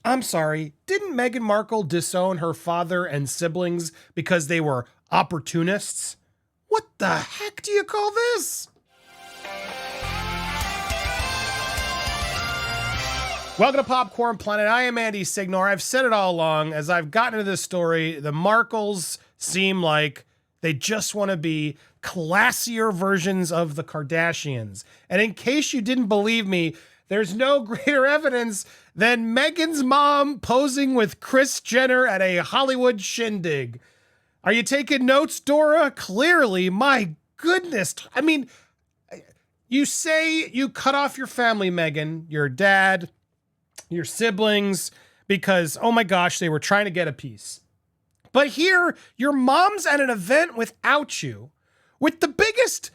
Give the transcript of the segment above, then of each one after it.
I'm sorry, didn't Meghan Markle disown her father and siblings because they were opportunists? What the heck do you call this? Welcome to Popcorn Planet. I am Andy Signor. I've said it all along. As I've gotten into this story, the Markles seem like they just want to be classier versions of the Kardashians. And in case you didn't believe me, there's no greater evidence than Meghan's mom posing with Kris Jenner at a Hollywood shindig. Are you taking notes, Dora? Clearly, my goodness. I mean, you say you cut off your family, Meghan, your dad, your siblings, because, oh my gosh, they were trying to get a piece. But here, your mom's at an event without you, with the biggest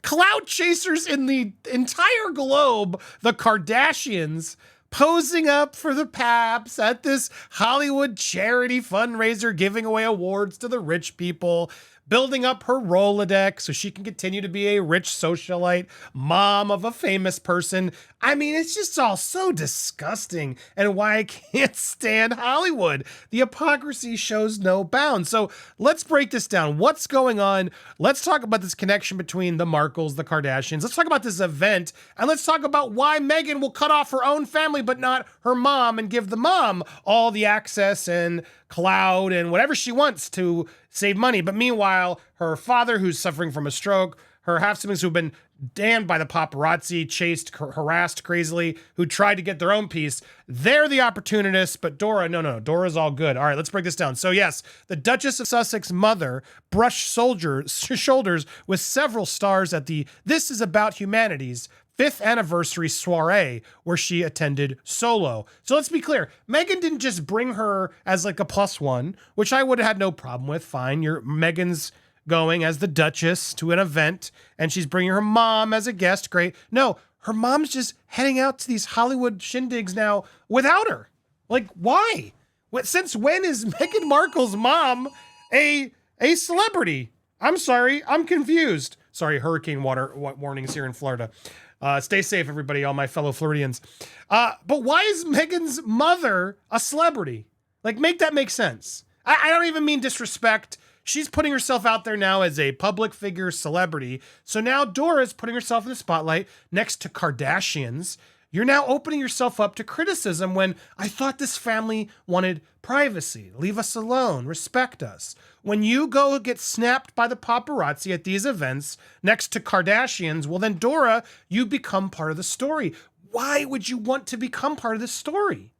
clout chasers in the entire globe, the Kardashians, posing up for the paps at this Hollywood charity fundraiser, giving away awards to the rich people, building up her Rolodex so she can continue to be a rich socialite, mom of a famous person. I mean, it's just all so disgusting, and why I can't stand Hollywood. The hypocrisy shows no bounds. So let's break this down. What's going on? Let's talk about this connection between the Markles, the Kardashians. Let's talk about this event, and let's talk about why Meghan will cut off her own family, but not her mom, and give the mom all the access and clout and whatever she wants to save money. But meanwhile, her father, who's suffering from a stroke, her half-siblings who've been damned by the paparazzi, chased, harassed crazily, who tried to get their own piece, they're the opportunists. But Dora, no, Dora's all good. All right, let's break this down. So yes, the Duchess of Sussex mother brushed shoulders with several stars at the This Is About Humanity's 5th anniversary soiree, where she attended solo. So let's be clear. Meghan didn't just bring her as like a plus one, which I would have had no problem with. Fine. Meghan's going as the Duchess to an event, and she's bringing her mom as a guest. Great. No, her mom's just heading out to these Hollywood shindigs now without her. Like, why? Since when is Meghan Markle's mom a celebrity? I'm sorry. I'm confused. Sorry, hurricane warnings here in Florida. Stay safe, everybody, all my fellow Floridians. But why is Meghan's mother a celebrity? Like, make that make sense. I don't even mean disrespect. She's putting herself out there now as a public figure celebrity. So now Dora's putting herself in the spotlight next to Kardashians. You're now opening yourself up to criticism when I thought this family wanted privacy. Leave us alone. Respect us. When you go get snapped by the paparazzi at these events next to Kardashians, well then, Dora, you become part of the story. Why would you want to become part of this story?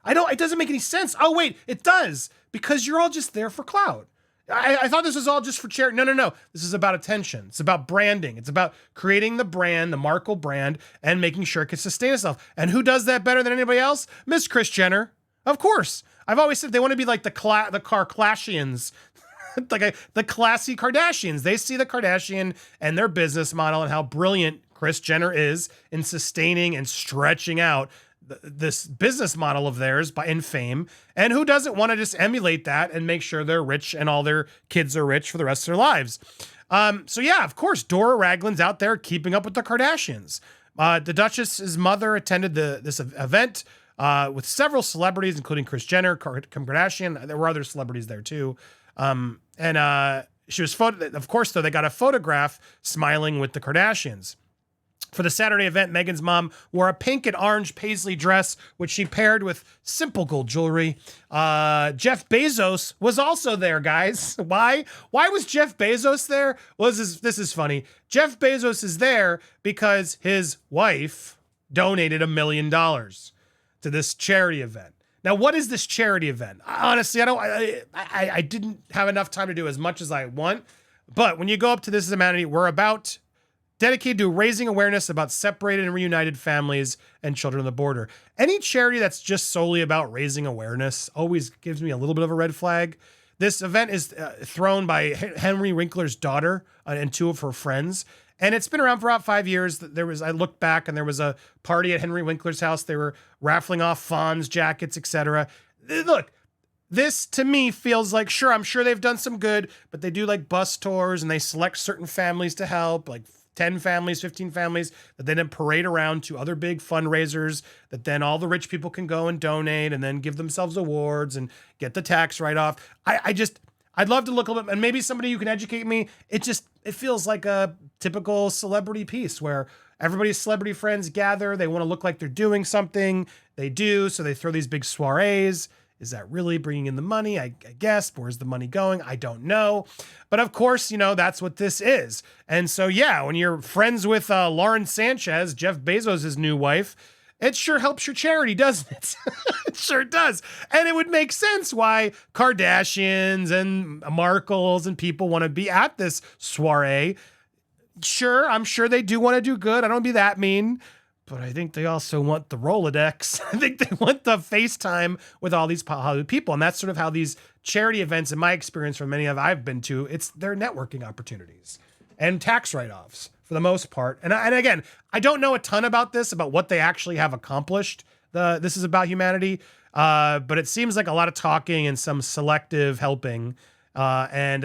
It doesn't make any sense. Oh wait, it does. Because you're all just there for clout. I thought this was all just for charity. No. This is about attention. It's about branding. It's about creating the brand, the Markle brand, and making sure it can sustain itself. And who does that better than anybody else? Miss Kris Jenner. Of course. I've always said they want to be like the Kardashians, like the classy Kardashians. They see the Kardashian and their business model and how brilliant Kris Jenner is in sustaining and stretching out this business model of theirs in fame. And who doesn't want to just emulate that and make sure they're rich and all their kids are rich for the rest of their lives? So yeah, of course, Doria Ragland's out there keeping up with the Kardashians. The Duchess's mother attended this event with several celebrities, including Kris Jenner, Kim Kardashian. There were other celebrities there too. She was of course, though, they got a photograph smiling with the Kardashians. For the Saturday event, Meghan's mom wore a pink and orange paisley dress, which she paired with simple gold jewelry. Jeff Bezos was also there, guys. Why? Why was Jeff Bezos there? Well, this is funny. Jeff Bezos is there because his wife donated $1 million to this charity event. Now, what is this charity event? Honestly, I didn't have enough time to do as much as I want. But when you go up to This Is Humanity, we're about dedicated to raising awareness about separated and reunited families and children on the border. Any charity that's just solely about raising awareness always gives me a little bit of a red flag. This event is thrown by Henry Winkler's daughter and two of her friends. And it's been around for about 5 years. I looked back and there was a party at Henry Winkler's house. They were raffling off Fonz jackets, etc. Look, this to me feels like, sure, I'm sure they've done some good, but they do like bus tours and they select certain families to help, like 10 families, 15 families that then parade around to other big fundraisers that then all the rich people can go and donate and then give themselves awards and get the tax write-off. I'd love to look a little bit, and maybe somebody who can educate me. It feels like a typical celebrity piece where everybody's celebrity friends gather. They want to look like they're doing something. They do, so they throw these big soirees. Is that really bringing in the money? I guess. Where's the money going? I don't know. But of course, that's what this is. And so, yeah, when you're friends with Lauren Sanchez, Jeff Bezos' new wife, it sure helps your charity, doesn't it? It sure does. And it would make sense why Kardashians and Markles and people want to be at this soiree. Sure, I'm sure they do want to do good. I don't want to be that mean. But I think they also want the Rolodex. I think they want the FaceTime with all these Hollywood people. And that's sort of how these charity events, in my experience from many of I've been to, they're networking opportunities and tax write-offs for the most part. And again, I don't know a ton about this, about what they actually have accomplished. This is about humanity. But it seems like a lot of talking and some selective helping. And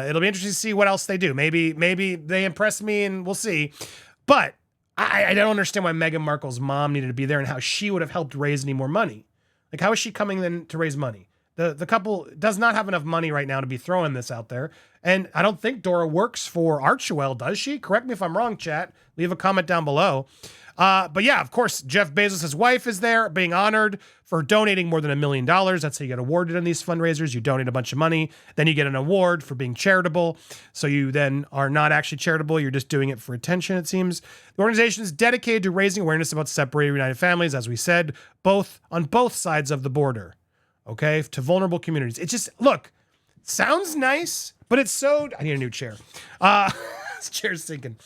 it'll be interesting to see what else they do. Maybe they impress me and we'll see. But I don't understand why Meghan Markle's mom needed to be there and how she would have helped raise any more money. Like, how is she coming then to raise money? The couple does not have enough money right now to be throwing this out there. And I don't think Dora works for Archie, does she? Correct me if I'm wrong, chat. Leave a comment down below. But yeah, of course, Jeff Bezos' wife is there being honored for donating more than $1 million. That's how you get awarded in these fundraisers. You donate a bunch of money, then you get an award for being charitable. So you then are not actually charitable. You're just doing it for attention, it seems. The organization is dedicated to raising awareness about separated, reunited families, as we said, on both sides of the border. Okay, to vulnerable communities. It just, look, sounds nice, but it's so, I need a new chair. This chair's sinking.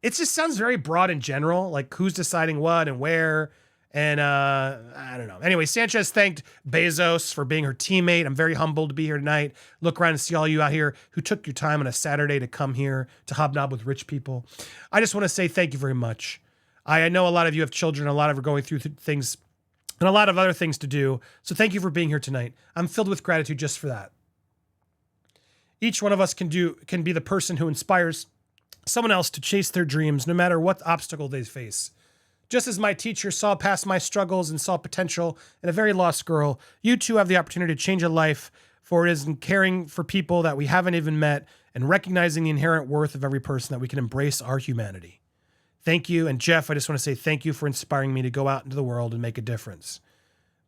It just sounds very broad in general, like who's deciding what and where. And I don't know. Anyway, Sanchez thanked Bezos for being her teammate. I'm very humbled to be here tonight. Look around and see all you out here who took your time on a Saturday to come here to hobnob with rich people. I just want to say thank you very much. I know a lot of you have children. A lot of you are going through things and a lot of other things to do. So thank you for being here tonight. I'm filled with gratitude just for that. Each one of us can be the person who inspires someone else to chase their dreams, no matter what obstacle they face. Just as my teacher saw past my struggles and saw potential in a very lost girl, you too have the opportunity to change a life, for it is in caring for people that we haven't even met and recognizing the inherent worth of every person that we can embrace our humanity. Thank you. And Jeff, I just want to say thank you for inspiring me to go out into the world and make a difference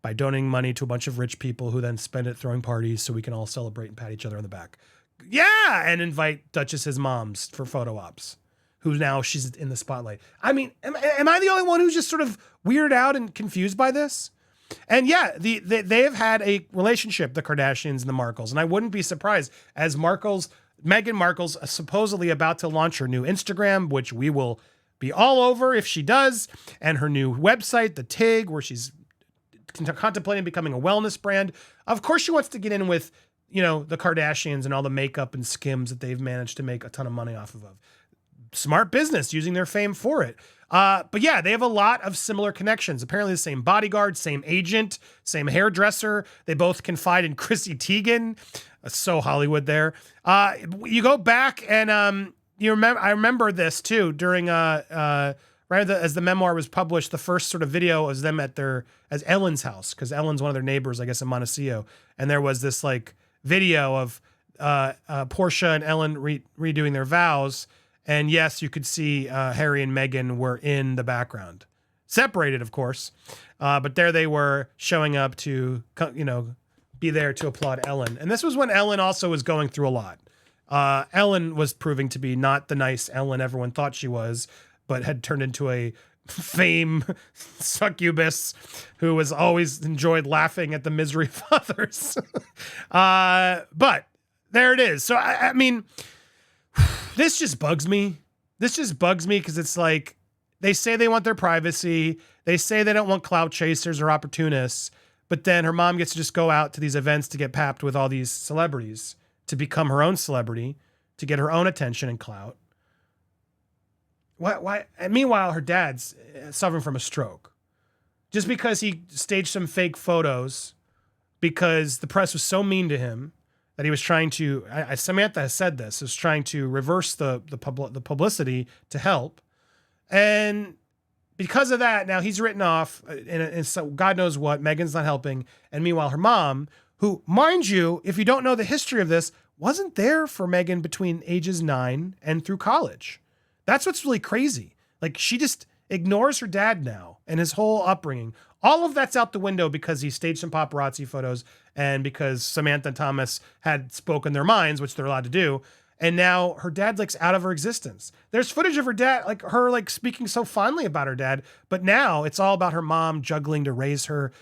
by donating money to a bunch of rich people who then spend it throwing parties so we can all celebrate and pat each other on the back. Yeah, and invite Duchess's moms for photo ops, who now she's in the spotlight. I mean, am I the only one who's just sort of weirded out and confused by this? And yeah, they have had a relationship, the Kardashians and the Markles, and I wouldn't be surprised as Meghan Markle's supposedly about to launch her new Instagram, which we will be all over if she does, and her new website, the TIG, where she's contemplating becoming a wellness brand. Of course, she wants to get in with the Kardashians and all the makeup and SKIMS that they've managed to make a ton of money off of. Smart business using their fame for it. But yeah, they have a lot of similar connections. Apparently the same bodyguard, same agent, same hairdresser. They both confide in Chrissy Teigen. So Hollywood there. You go back and I remember this too during right as the memoir was published. The first sort of video was them at as Ellen's house, because Ellen's one of their neighbors, I guess, in Montecito, and there was this like video of Portia and Ellen redoing their vows. And yes, you could see Harry and Meghan were in the background, separated, of course. But there they were showing up to, be there to applaud Ellen. And this was when Ellen also was going through a lot. Ellen was proving to be not the nice Ellen everyone thought she was, but had turned into a fame succubus who was always enjoyed laughing at the misery of others. But there it is. So, I mean, this just bugs me. This just bugs me because it's like they say they want their privacy. They say they don't want clout chasers or opportunists. But then her mom gets to just go out to these events to get papped with all these celebrities, to become her own celebrity, to get her own attention and clout. Why? And meanwhile, her dad's suffering from a stroke. Just because he staged some fake photos because the press was so mean to him that he was trying to, Samantha has said this, is trying to reverse the publicity to help. And because of that, now he's written off, and so God knows what, Meghan's not helping. And meanwhile, her mom, who, mind you, if you don't know the history of this, wasn't there for Meghan between ages 9 and through college. That's what's really crazy. Like, she just ignores her dad now and his whole upbringing. All of that's out the window because he staged some paparazzi photos and because Samantha and Thomas had spoken their minds, which they're allowed to do. And now her dad's like out of her existence. There's footage of her dad, like her like speaking so fondly about her dad, but now it's all about her mom juggling to raise her.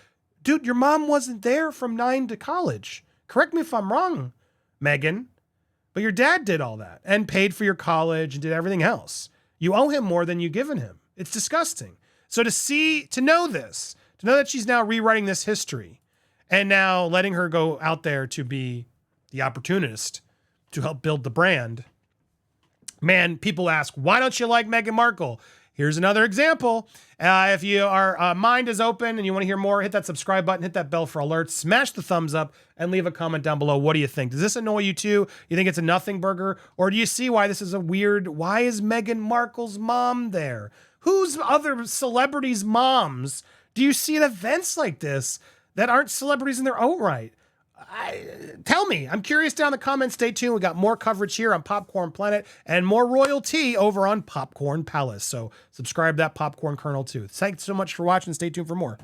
Dude, your mom wasn't there from 9 to college. Correct me if I'm wrong, Meghan, but your dad did all that and paid for your college and did everything else. You owe him more than you've given him. It's disgusting. So to know this, to know that she's now rewriting this history and now letting her go out there to be the opportunist to help build the brand. Man, people ask, why don't you like Meghan Markle? Here's another example. If your mind is open and you want to hear more, hit that subscribe button, hit that bell for alerts, smash the thumbs up, and leave a comment down below. What do you think? Does this annoy you too? You think it's a nothing burger? Or do you see why this is a weird, why is Meghan Markle's mom there? Whose other celebrities' moms do you see at events like this that aren't celebrities in their own right? Tell me. I'm curious down in the comments. Stay tuned. We got more coverage here on Popcorn Planet and more royalty over on Popcorn Palace. So subscribe to that Popcorn Kernel too. Thanks so much for watching. Stay tuned for more.